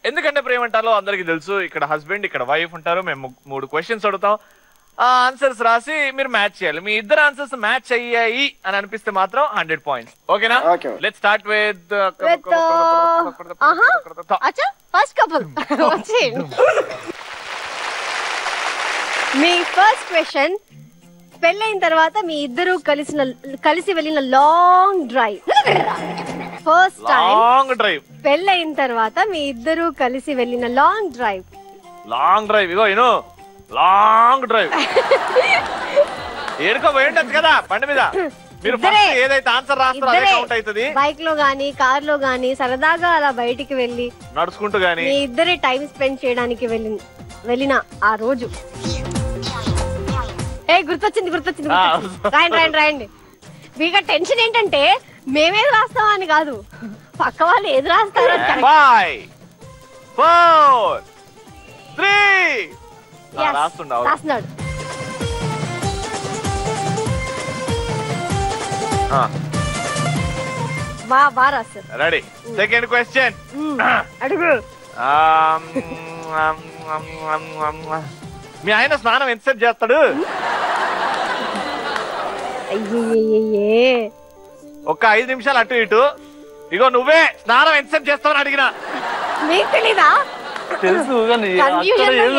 ఎందుకంటే ప్రేమంటాలో అందరికి తెలుసు, ఇక్కడ హస్బెండ్ ఇక్కడ వైఫ్ ఉంటారు. మేము 3 క్వశ్చన్స్ అడుగుతాం, ఆ ఆన్సర్స్ రాసి మీరు మ్యాచ్ చేయాలి. మీ ఇద్దరు ఆన్సర్స్ మ్యాచ్ అయ్యాయి అని అనిపిస్తే మాత్రం 100 పాయింట్స్. ఓకేనా? Let's start with first couple. Me first question, పెళ్ళైన తర్వాత మీ ఇద్దరు కలిసి వెళ్ళిన long drive. First time long drive. పెళ్ళైన తర్వాత మీ ఇద్దరు కలిసి వెళ్ళిన లాంగ్ డ్రైవ్. లాంగ్ డ్రైవ్, ఇగో ఇను లాంగ్ డ్రైవ్. ఏడుకో పోయిండొచ్చు కదా బండి మీద. మీరు ఫస్ట్ ఏదైతే ఆన్సర్ రాస్తారో అదే కౌంట్ అవుతుంది. బైక్ లో గానీ కార్ లో గానీ సరదాగా అలా బయటికి వెళ్ళి నడుచుకుంటూ గానీ మీ ఇద్దరే టైం స్పెండ్ చేయడానికి వెళ్ళిన ఆ రోజు. గుర్తొచ్చింది రాయండి. మీకు టెన్షన్ ఏంటంటే మేమేది రాస్తామా అని కాదు, పక్క వాళ్ళు ఏది రాస్తారో. 5 4 3 రాస్తున్నాడు. బాగా రాస్తారు. రెడీ. సెకండ్ క్వశ్చన్ అడుగు. మీ ఆయన స్నానం ఎంతసేపు చేస్తాడు? ఒక్క 5 నిమిషాలు అటు ఇటు. ఇగో నువ్వే స్నానం ఎంతసేపు చేస్తావని అడిగినా. మీకు తెలీదా? తెలుసు,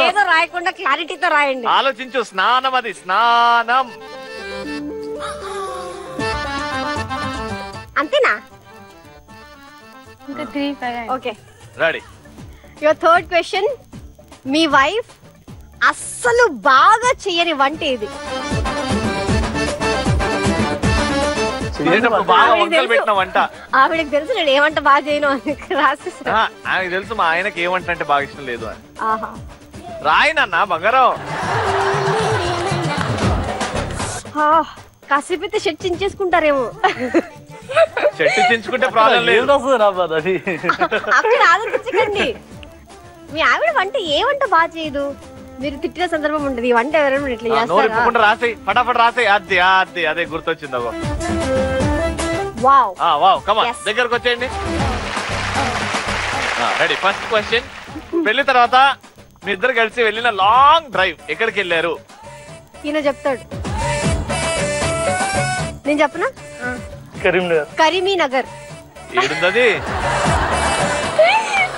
ఏదో రాయకుండా క్లారిటీతో రాయండి. ఆలోచించు. స్నానం, అది స్నానం. అంతేనా? Okay ready. Your third question, me wife అస్సలు బాగా చెయ్యని వంట ఏది? ఆవిడకి తెలుసు నేను ఏమంట బాగా చేయను అని రాసేసా. ఆమెకు తెలుసు మా ఆయనకి ఏమంట అంటే బాగా ఇష్టం లేదు అని. రాయనన్నా బంగారం. కాసేపు అయితే షర్ట్ చించేసుకుంటారేమో. షర్ట్ చించుకుంటే ప్రాబ్లం లేదు. అక్కడ ఆలోచించకండి. మీ ఆవిడ వంట ఏ వంట బాగా చేయదు, మీరు తిట్టిన సందర్భం ఉంటది. ఈ వంట ఎవరైనా ఇట్లా చేస్తారా? రాసేయి, ఫటాఫట్ రాసేయి. అదే గుర్తొచ్చింది. వావ్, దగ్గరకు వచ్చేయండి. రెడీ. ఫస్ట్ క్వశ్చన్, పెళ్లి తర్వాత మీ ఇద్దరు కలిసి వెళ్ళిన లాంగ్ డ్రైవ్ ఎక్కడికి వెళ్ళారు? ఈయన చెప్తాడు. నేను చెప్పనా? కరీంనగర్. ఏడుందది?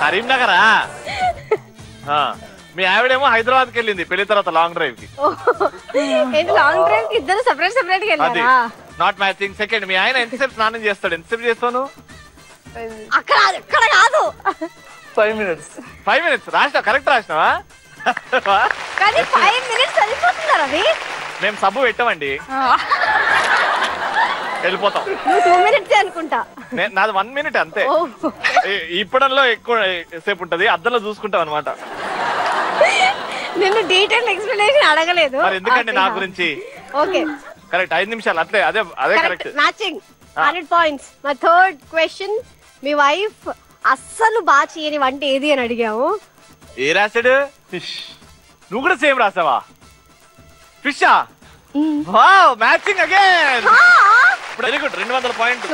కరీంనగరా? మీ ఆవిడేమో హైదరాబాద్కి వెళ్ళింది పెళ్లి తర్వాత లాంగ్ డ్రైవ్ కి. లాంగ్ డ్రైవ్ కి ఇద్దరు సెపరేట్ గా వెళ్ళారా? Not matching. సెకండ్, మీ ఆయన ఎంతసేపు స్నానం చేస్తాడు? ఎంతసేపు చేస్తాను? అక్కడ కాదు, 5 minutes. 5 minutes రాసినా? కరెక్ట్ రాసినావా? కానీ 5 minutes సరిపోతున్నారు. అది మేము సబ్బు పెట్టామండి, వెళ్ళిపోతాం. నువ్వు 2 minutes అనుకుంటా. నాది 1 minute అంతే. ఇప్పడంలో ఎక్కువ సేపు ఉంటది, అద్దంలో చూసుకుంటాం అనమాట. నిన్ను డీటెయిల్ ఎక్స్ప్లెనేషన్ అడగలేదు. మరి ఎందుకండి నా గురించి? ఓకే కరెక్ట్, 5 నిమిషాలు అట్లే. అదే correct. Matching. 100 points. My third question, me wife అస్సలు బాగా చేయని వంట ఏది అని అడిగాము. ఏ రాశాడు? ఫిష్. నువ్వు కూడా సేమ్ రాసావా? ఫిషా? Wow, matching again. Very good. 200 point.